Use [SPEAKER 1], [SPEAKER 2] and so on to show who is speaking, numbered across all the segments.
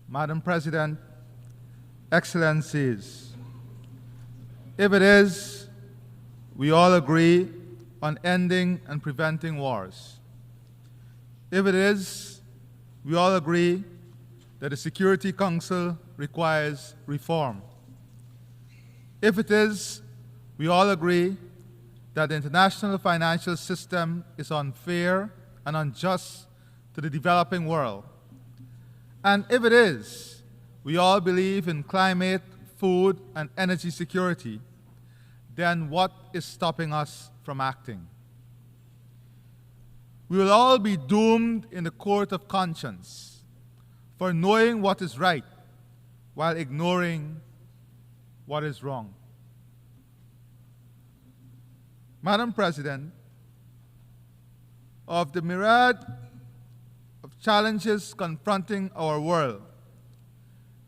[SPEAKER 1] Madam President, Excellencies, if it is, we all agree on ending and preventing wars. If it is, we all agree that the Security Council requires reform. If it is, we all agree that the international financial system is unfair and unjust to the developing world. And if it is, we all believe in climate, food, and energy security, then what is stopping us from acting? We will all be doomed in the court of conscience for knowing what is right while ignoring what is wrong. Madam President, of the myriad of challenges confronting our world,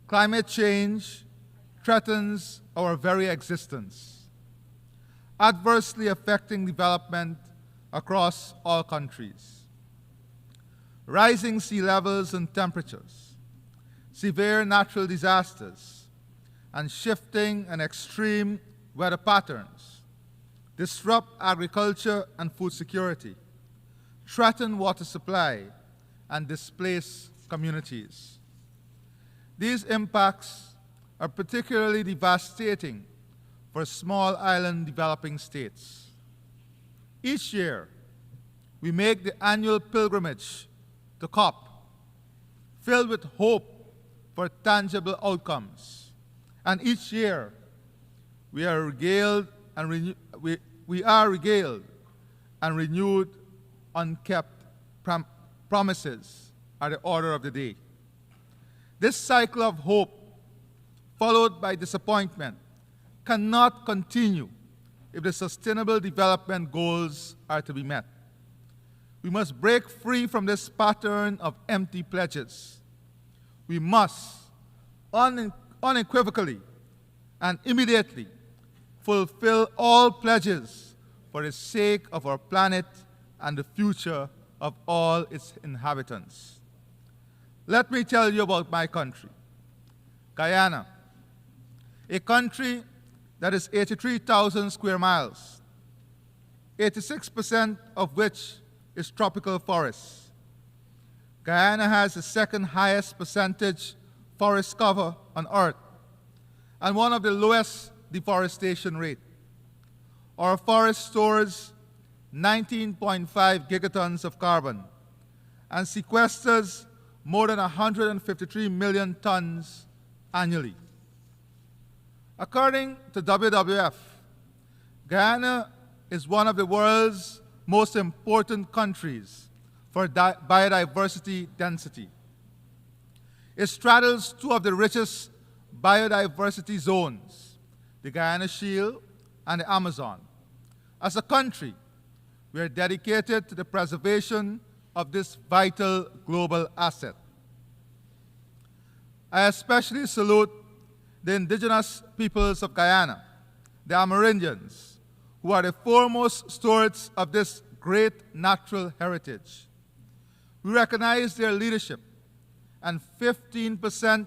[SPEAKER 1] climate change threatens our very existence, adversely affecting development across all countries. Rising sea levels and temperatures, severe natural disasters, and shifting and extreme weather patterns disrupt agriculture and food security, threaten water supply, and displace communities. These impacts are particularly devastating for small island developing states. Each year, we make the annual pilgrimage to COP, filled with hope for tangible outcomes. And each year, we are regaled and renewed unkept promises are the order of the day. This cycle of hope, followed by disappointment, cannot continue if the Sustainable Development Goals are to be met. We must break free from this pattern of empty pledges. We must unequivocally and immediately fulfill all pledges for the sake of our planet and the future of all its inhabitants. Let me tell you about my country, Guyana, a country that is 83,000 square miles, 86% of which is tropical forests. Guyana has the second highest percentage forest cover on Earth and one of the lowest deforestation rate. Our forest stores 19.5 gigatons of carbon and sequesters more than 153 million tons annually. According to WWF, Guyana is one of the world's most important countries for biodiversity density. It straddles two of the richest biodiversity zones, the Guyana Shield and the Amazon. As a country, we are dedicated to the preservation of this vital global asset. I especially salute the indigenous peoples of Guyana, the Amerindians, who are the foremost stewards of this great natural heritage. We recognize their leadership, and 15%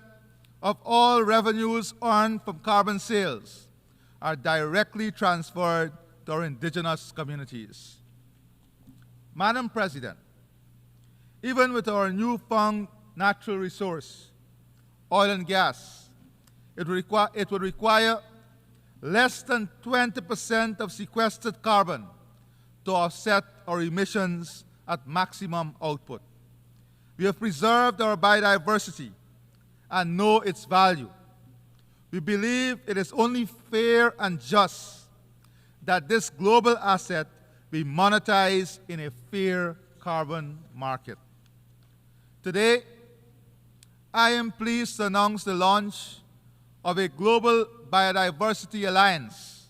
[SPEAKER 1] of all revenues earned from carbon sales are directly transferred to our indigenous communities. Madam President, even with our newfound natural resource, oil and gas, it would require less than 20% of sequestered carbon to offset our emissions at maximum output. We have preserved our biodiversity and know its value. We believe it is only fair and just that this global asset be monetized in a fair carbon market. Today, I am pleased to announce the launch of a Global Biodiversity Alliance.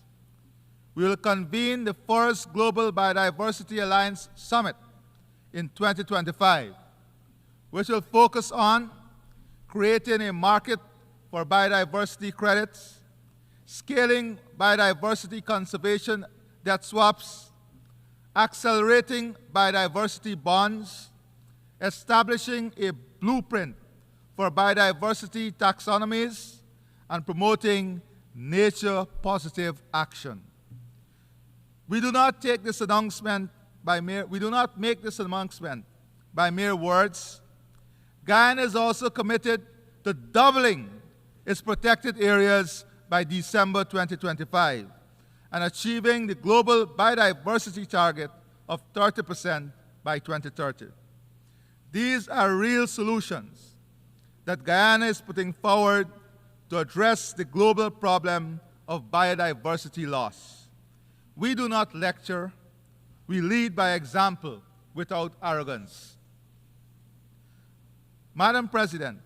[SPEAKER 1] We will convene the first Global Biodiversity Alliance Summit in 2025, which will focus on creating a market for biodiversity credits, scaling biodiversity conservation debt swaps, accelerating biodiversity bonds, establishing a blueprint for biodiversity taxonomies and promoting nature-positive action. We do not make this announcement by mere words. Guyana is also committed to doubling its protected areas by December 2025 and achieving the global biodiversity target of 30% by 2030. These are real solutions that Guyana is putting forward to address the global problem of biodiversity loss. We do not lecture, we lead by example without arrogance. Madam President,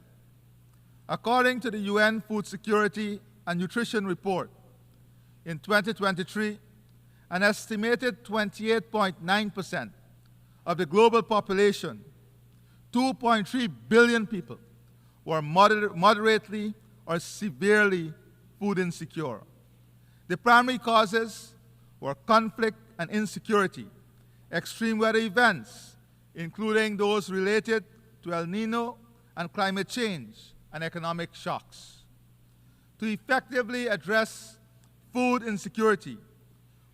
[SPEAKER 1] according to the UN Food Security and Nutrition Report, in 2023, an estimated 28.9% of the global population, 2.3 billion people, were moderately or severely food insecure. The primary causes were conflict and insecurity, extreme weather events, including those related to El Nino and climate change and economic shocks. To effectively address food insecurity,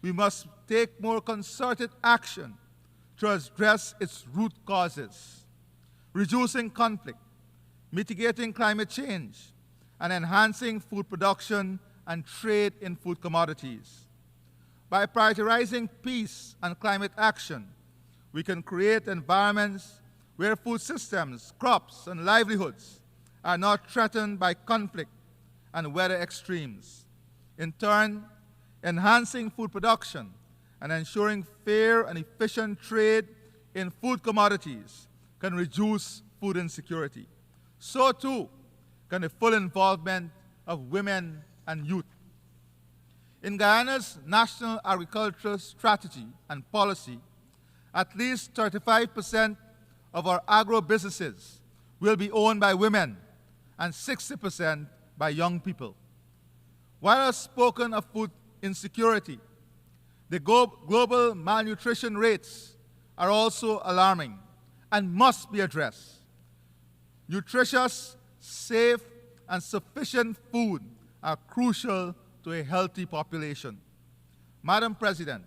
[SPEAKER 1] we must take more concerted action to address its root causes, reducing conflict, mitigating climate change, and enhancing food production and trade in food commodities. By prioritizing peace and climate action, we can create environments where food systems, crops, and livelihoods are not threatened by conflict and weather extremes. In turn, enhancing food production and ensuring fair and efficient trade in food commodities can reduce food insecurity. So too can the full involvement of women and youth. In Guyana's National Agricultural Strategy and Policy, at least 35% of our agro-businesses will be owned by women and 60% by young people. While I've spoken of food insecurity, the global malnutrition rates are also alarming and must be addressed. Nutritious, safe, and sufficient food are crucial to a healthy population. Madam President,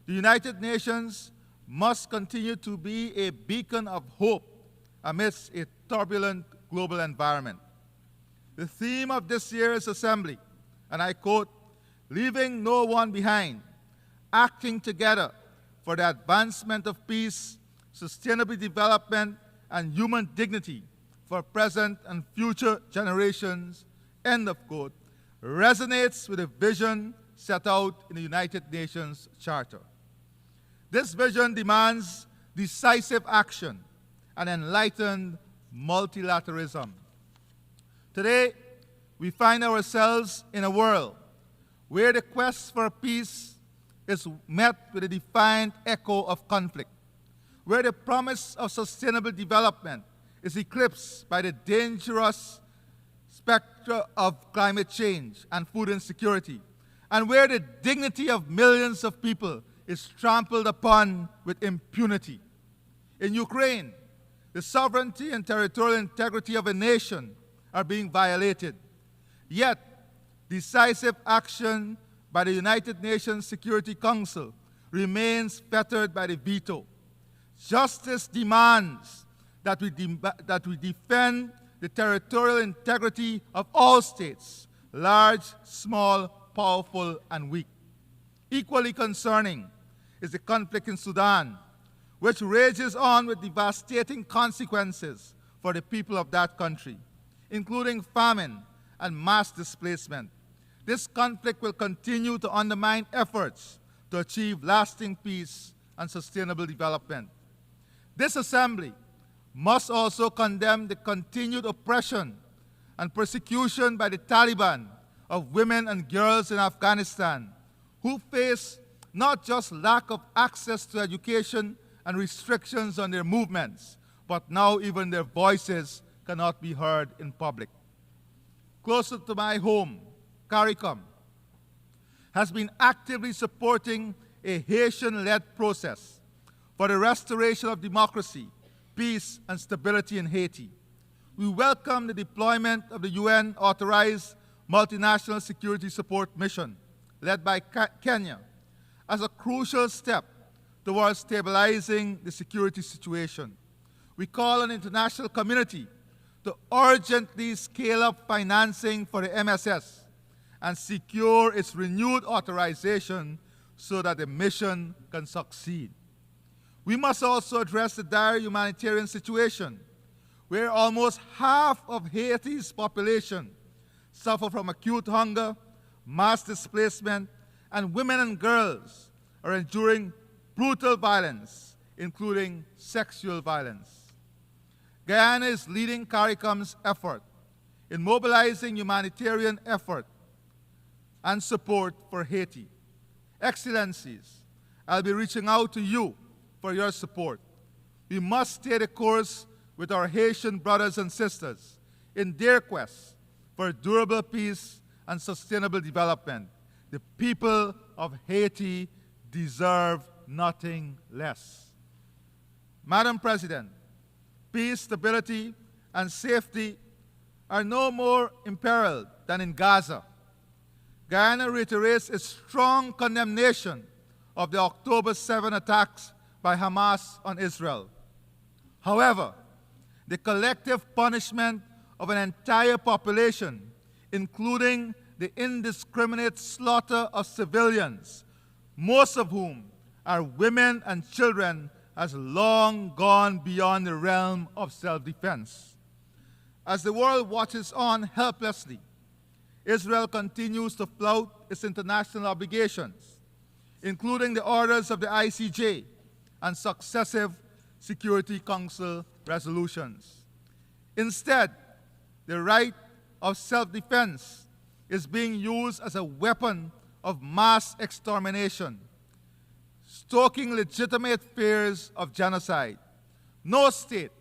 [SPEAKER 1] the United Nations must continue to be a beacon of hope amidst a turbulent global environment. The theme of this year's assembly, and I quote, "Leaving no one behind, acting together for the advancement of peace, sustainable development, and human dignity for present and future generations," end of quote, resonates with the vision set out in the United Nations Charter. This vision demands decisive action and enlightened multilateralism. Today, we find ourselves in a world where the quest for peace is met with a defiant echo of conflict, where the promise of sustainable development is eclipsed by the dangerous specter of climate change and food insecurity, and where the dignity of millions of people is trampled upon with impunity. In Ukraine, the sovereignty and territorial integrity of a nation are being violated. Yet, decisive action by the United Nations Security Council remains fettered by the veto. Justice demands that we defend the territorial integrity of all states, large, small, powerful, and weak. Equally concerning is the conflict in Sudan, which rages on with devastating consequences for the people of that country, including famine and mass displacement. This conflict will continue to undermine efforts to achieve lasting peace and sustainable development. This assembly must also condemn the continued oppression and persecution by the Taliban of women and girls in Afghanistan, who face not just lack of access to education and restrictions on their movements, but now even their voices cannot be heard in public. Closer to my home, CARICOM has been actively supporting a Haitian-led process for the restoration of democracy, peace, and stability in Haiti. We welcome the deployment of the UN-authorized multinational security support mission led by Kenya as a crucial step towards stabilizing the security situation. We call on the international community to urgently scale up financing for the MSS and secure its renewed authorization so that the mission can succeed. We must also address the dire humanitarian situation where almost half of Haiti's population suffer from acute hunger, mass displacement, and women and girls are enduring brutal violence, including sexual violence. Guyana is leading CARICOM's effort in mobilizing humanitarian effort and support for Haiti. Excellencies, I'll be reaching out to you for your support. We must stay the course with our Haitian brothers and sisters in their quest for durable peace and sustainable development. The people of Haiti deserve nothing less. Madam President, peace, stability, and safety are no more imperiled than in Gaza. Guyana reiterates its strong condemnation of the October 7 attacks by Hamas on Israel. However, the collective punishment of an entire population, including the indiscriminate slaughter of civilians, most of whom are women and children, has long gone beyond the realm of self-defense. As the world watches on helplessly, Israel continues to flout its international obligations, including the orders of the ICJ and successive Security Council resolutions. Instead, the right of self-defense is being used as a weapon of mass extermination, stoking legitimate fears of genocide. No state,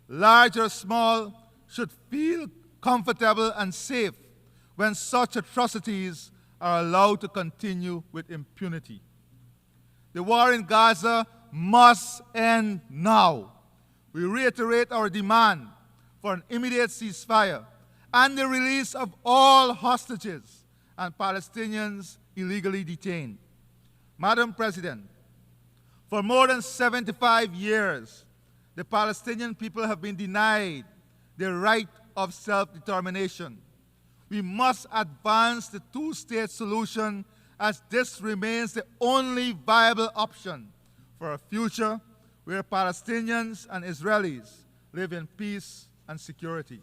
[SPEAKER 1] large or small, should feel comfortable and safe when such atrocities are allowed to continue with impunity. The war in Gaza must end now. We reiterate our demand for an immediate ceasefire and the release of all hostages and Palestinians illegally detained. Madam President, for more than 75 years, the Palestinian people have been denied their right of self-determination. We must advance the two-state solution as this remains the only viable option for a future where Palestinians and Israelis live in peace and security.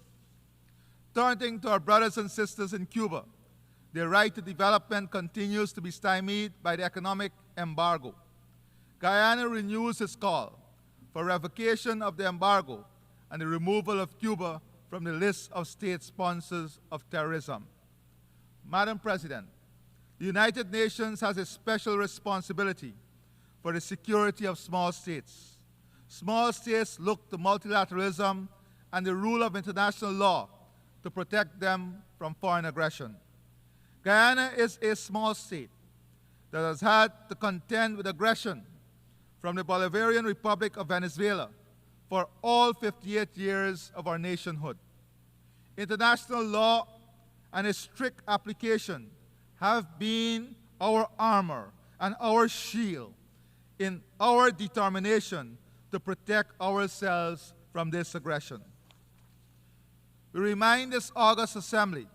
[SPEAKER 1] Turning to our brothers and sisters in Cuba, their right to development continues to be stymied by the economic embargo. Guyana renews its call for revocation of the embargo and the removal of Cuba from the list of state sponsors of terrorism. Madam President, the United Nations has a special responsibility for the security of small states. Small states look to multilateralism and the rule of international law to protect them from foreign aggression. Guyana is a small state that has had to contend with aggression from the Bolivarian Republic of Venezuela for all 58 years of our nationhood. International law and its strict application have been our armor and our shield in our determination to protect ourselves from this aggression. We remind this August Assembly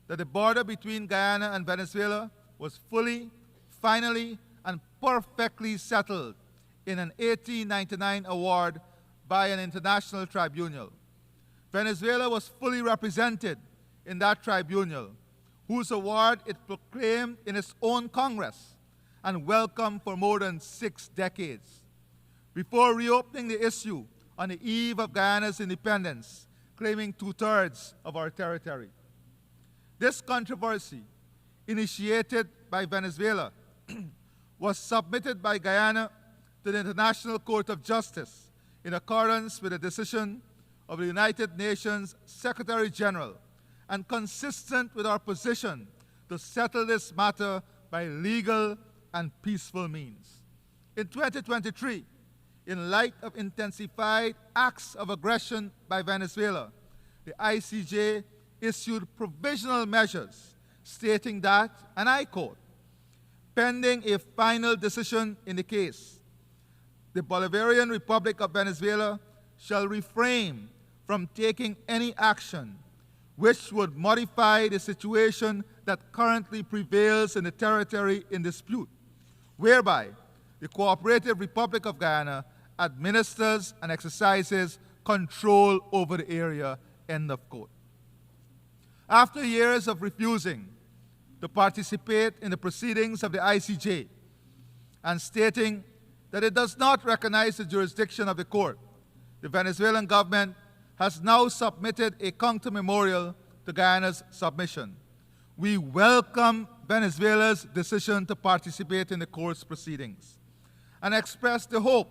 [SPEAKER 1] that the border between Guyana and Venezuela was fully, finally, and perfectly settled in an 1899 award by an international tribunal. Venezuela was fully represented in that tribunal, whose award it proclaimed in its own Congress and welcomed for more than 6 decades. Before reopening the issue on the eve of Guyana's independence, claiming 2/3 of our territory. This controversy, initiated by Venezuela, was submitted by Guyana to the International Court of Justice in accordance with the decision of the United Nations Secretary General and consistent with our position to settle this matter by legal and peaceful means. In 2023, in light of intensified acts of aggression by Venezuela, the ICJ issued provisional measures stating that, and I quote, pending a final decision in the case, the Bolivarian Republic of Venezuela shall refrain from taking any action which would modify the situation that currently prevails in the territory in dispute, whereby the Cooperative Republic of Guyana administers and exercises control over the area, end of quote. After years of refusing to participate in the proceedings of the ICJ and stating that it does not recognize the jurisdiction of the court, the Venezuelan government has now submitted a counter memorial to Guyana's submission. We welcome Venezuela's decision to participate in the court's proceedings and express the hope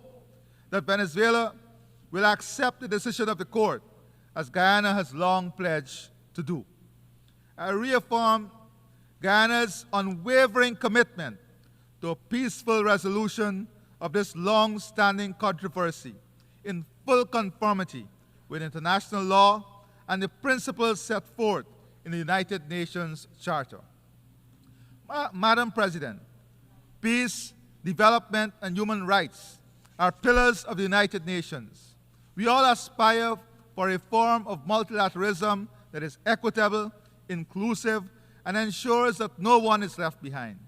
[SPEAKER 1] that Venezuela will accept the decision of the court, as Guyana has long pledged to do. I reaffirm Guyana's unwavering commitment to a peaceful resolution of this long-standing controversy in full conformity with international law and the principles set forth in the United Nations Charter. Madam President, peace, development, and human rights are pillars of the United Nations. We all aspire for a form of multilateralism that is equitable, inclusive, and ensures that no one is left behind.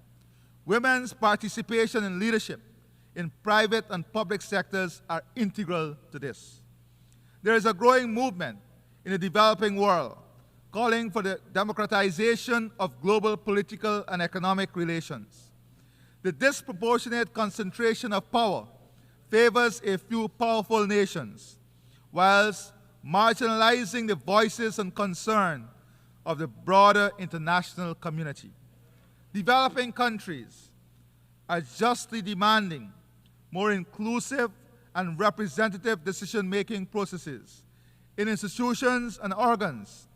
[SPEAKER 1] Women's participation in leadership in private and public sectors are integral to this. There is a growing movement in the developing world calling for the democratization of global political and economic relations. The disproportionate concentration of power favors a few powerful nations, whilst marginalizing the voices and concern of the broader international community. Developing countries are justly demanding more inclusive and representative decision-making processes in institutions and organs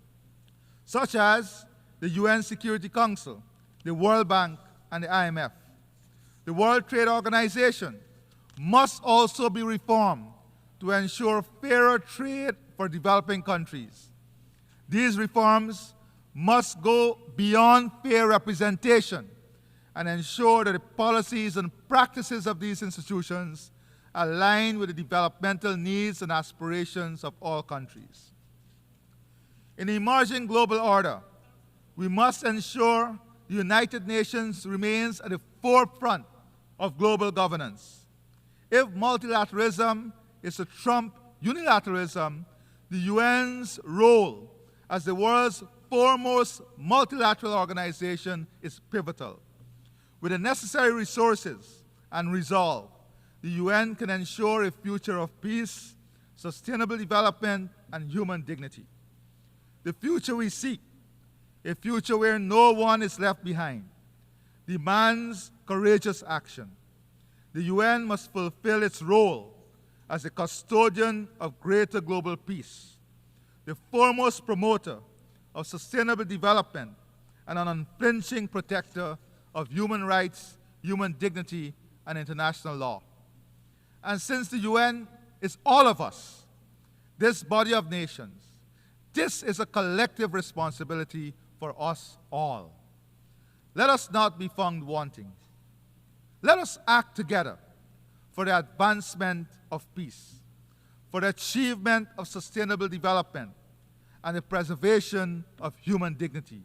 [SPEAKER 1] such as the UN Security Council, the World Bank, and the IMF. The World Trade Organization must also be reformed to ensure fairer trade for developing countries. These reforms must go beyond fair representation and ensure that the policies and practices of these institutions align with the developmental needs and aspirations of all countries. In the emerging global order, we must ensure the United Nations remains at the forefront of global governance. If multilateralism is to trump unilateralism, the UN's role as the world's foremost multilateral organization is pivotal. With the necessary resources and resolve, the UN can ensure a future of peace, sustainable development, and human dignity. The future we seek, a future where no one is left behind, demands courageous action. The UN must fulfill its role as the custodian of greater global peace, the foremost promoter of sustainable development, and an unflinching protector of human rights, human dignity, and international law. And since the UN is all of us, this body of nations, this is a collective responsibility for us all. Let us not be found wanting. Let us act together for the advancement of peace, for the achievement of sustainable development, and the preservation of human dignity,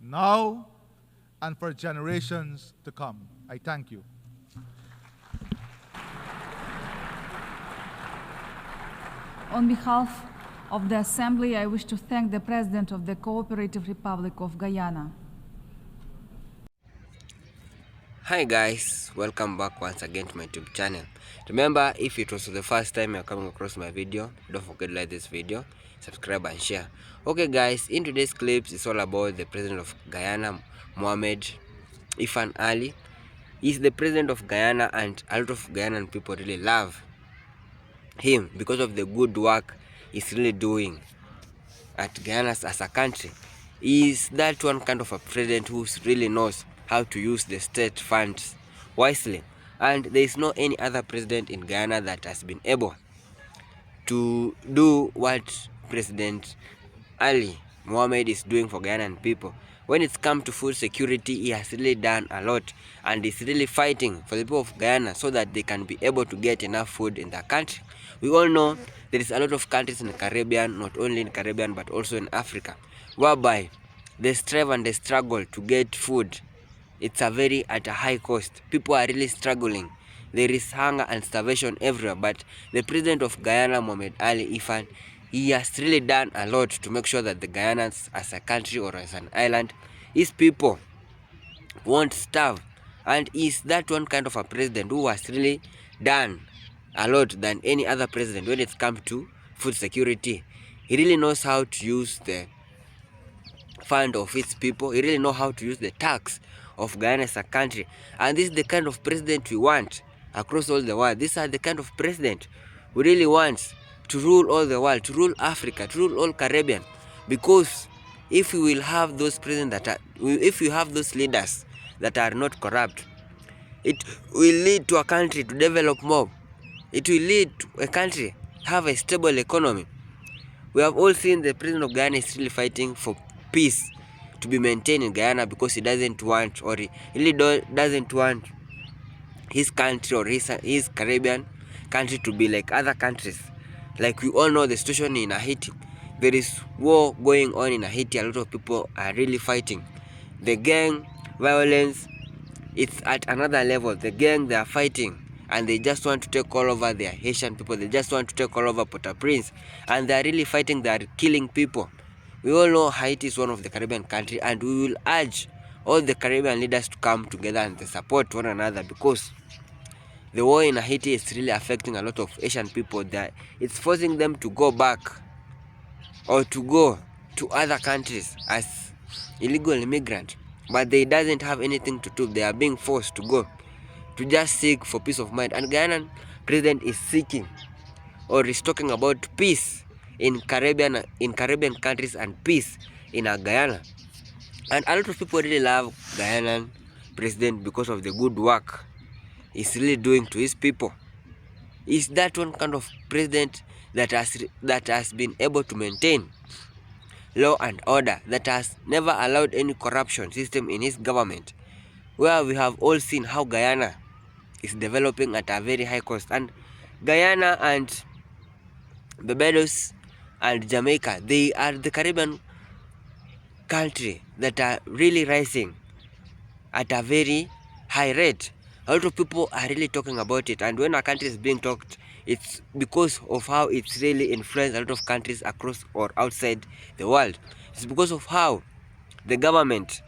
[SPEAKER 1] now and for generations to come. I thank you.
[SPEAKER 2] On behalf of the Assembly, I wish to thank the President of the Cooperative Republic of Guyana.
[SPEAKER 3] Hi guys, welcome back once again to my YouTube channel. Remember, if it was the first time you're coming across my video, don't forget to like this video, subscribe and share. Okay guys, in today's clips, it's all about the President of Guyana, Mohamed Irfaan Ali. He's the President of Guyana, and a lot of Guyanan people really love him because of the good work he's really doing at Guyana as a country. He's that one kind of a president who really knows how to use the state funds wisely, and there is no any other president in Guyana that has been able to do what President Ali Mohammed is doing for Ghanaian people. When it's come to food security, he has really done a lot, and is really fighting for the people of Guyana so that they can be able to get enough food in their country. We all know there is a lot of countries in the Caribbean, not only in the Caribbean but also in Africa, whereby they strive and they struggle to get food. It's at a high cost. People are really struggling. There is hunger and starvation everywhere. But the president of Guyana, Mohamed Ali Irfaan, he has really done a lot to make sure that the Guyanans, as a country or as an island, his people won't starve. And is that one kind of a president who has really done a lot than any other president when it comes to food security. He really knows how to use the fund of its people. He really know how to use the tax of Guyana as a country. And this is the kind of president we want across all the world. These are the kind of president we really want to rule all the world, to rule Africa, to rule all Caribbean. Because if we will have those presidents if we have those leaders that are not corrupt, it will lead to a country to develop more. It will lead to a country have a stable economy. We have all seen the president of Guyana is really fighting for peace to be maintained in Guyana because he doesn't want, or he really doesn't want his country or his Caribbean country to be like other countries. Like we all know the situation in Haiti. There is war going on in Haiti. A lot of people are really fighting. The gang violence, it's at another level. The gang, they are fighting and they just want to take all over their Haitian people. They just want to take all over Port-au-Prince, and they are really fighting. They are killing people. We all know Haiti is one of the Caribbean countries, and we will urge all the Caribbean leaders to come together and they support one another, because the war in Haiti is really affecting a lot of Asian people. That it's forcing them to go back or to go to other countries as illegal immigrants, but they doesn't have anything to do. They are being forced to go to just seek for peace of mind. And Guyana president is seeking or is talking about peace in Caribbean countries and peace in our Guyana. And a lot of people really love Guyana president because of the good work he's really doing to his people. Is that one kind of president that has been able to maintain law and order, that has never allowed any corruption system in his government, where we have all seen how Guyana is developing at a very high cost. And Guyana and Barbados and Jamaica, they are the Caribbean country that are really rising at a very high rate. A lot of people are really talking about it, and when a country is being talked, it's because of how it's really influenced a lot of countries across or outside the world. It's because of how the government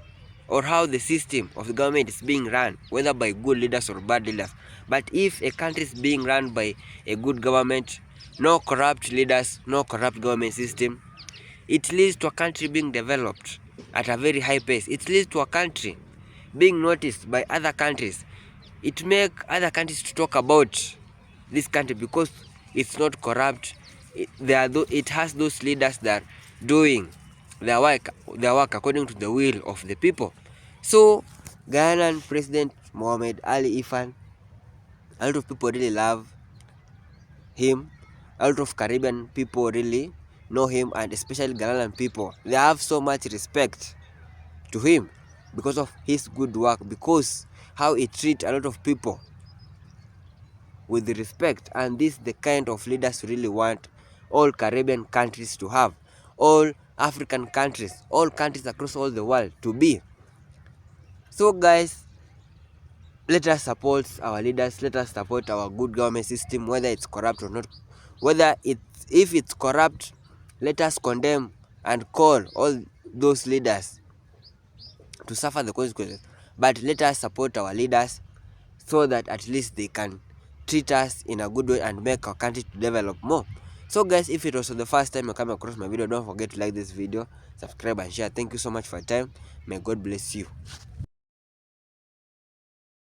[SPEAKER 3] or how the system of the government is being run, whether by good leaders or bad leaders. But if a country is being run by a good government, no corrupt leaders, no corrupt government system, it leads to a country being developed at a very high pace. It leads to a country being noticed by other countries. It makes other countries to talk about this country because it's not corrupt. It has those leaders that are doing their work according to the will of the people. So Guyana President Mohamed Ali Irfaan, a lot of people really love him. A lot of Caribbean people really know him, and especially Ghanaian people, they have so much respect to him because of his good work, because how he treats a lot of people with respect. And this is the kind of leaders we really want all Caribbean countries to have, all African countries, all countries across all the world to be. So guys, let us support our leaders, let us support our good government system, whether it's corrupt or not. If it's corrupt, let us condemn and call all those leaders to suffer the consequences. But let us support our leaders so that at least they can treat us in a good way and make our country to develop more. So guys, if it was the first time you come across my video, don't forget to like this video, subscribe and share. Thank you so much for your time. May God bless you.